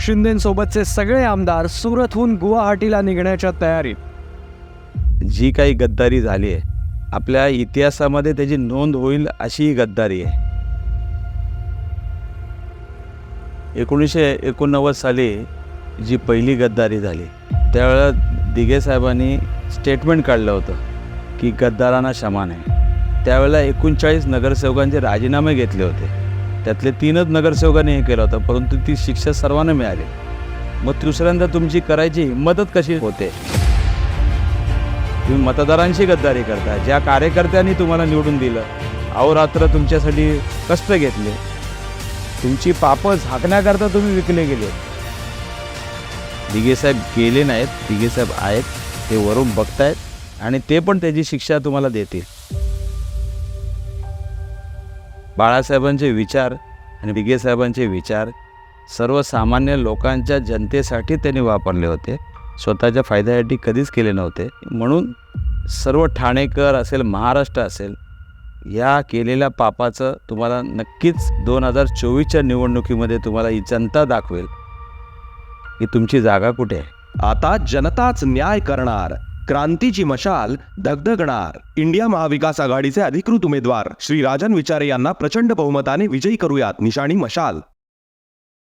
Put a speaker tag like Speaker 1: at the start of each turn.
Speaker 1: शिंदेंसोबतचे सगळे आमदार सुरतहून गुवाहाटीला निघण्याच्या तयारीत.
Speaker 2: जी काही गद्दारी झाली आहे आपल्या इतिहासामध्ये त्याची नोंद होईल अशी ही गद्दारी आहे. 1989 साली जी पहिली गद्दारी झाली त्यावेळेला दिघे साहेबांनी स्टेटमेंट काढलं होतं की गद्दारांना क्षमा नाही. त्यावेळेला 39 नगरसेवकांचे राजीनामे घेतले होते. त्यातले 3च नगरसेवकांनी हे केलं होतं, परंतु ती शिक्षा सर्वांना मिळाली. मग दुसऱ्यांदा तुमची करायची हिंमतच कशी होते? तुम्ही मतदारांशी गद्दारी करता. ज्या कार्यकर्त्यांनी तुम्हाला निवडून दिलं, अहोरात्र तुमच्यासाठी कष्ट घेतले, तुमची पापं झाकण्याकरता तुम्ही विकले गेले. दिघे साहेब गेले नाहीत, दिघे साहेब आहेत, ते वरून बघतायत आणि ते पण त्याची शिक्षा तुम्हाला देतील. बाळासाहेबांचे विचार आणि दिघे साहेबांचे विचार सर्वसामान्य लोकांच्या जनतेसाठी त्यांनी वापरले होते, स्वतःच्या फायद्यासाठी कधीच केले नव्हते. म्हणून सर्व ठाणेकर असेल, महाराष्ट्र असेल, या केलेल्या पापाचं तुम्हाला नक्कीच 2024च्या निवडणुकीमध्ये तुम्हाला ही जनता दाखवेल की तुमची जागा कुठे आहे.
Speaker 3: आता जनताच न्याय करणार, क्रांतीची मशाल धगधगणार. इंडिया महाविकास आघाडीचे अधिकृत उमेदवार श्री राजन विचारे यांना प्रचंड बहुमताने विजयी करूयात. निशाणी मशाल.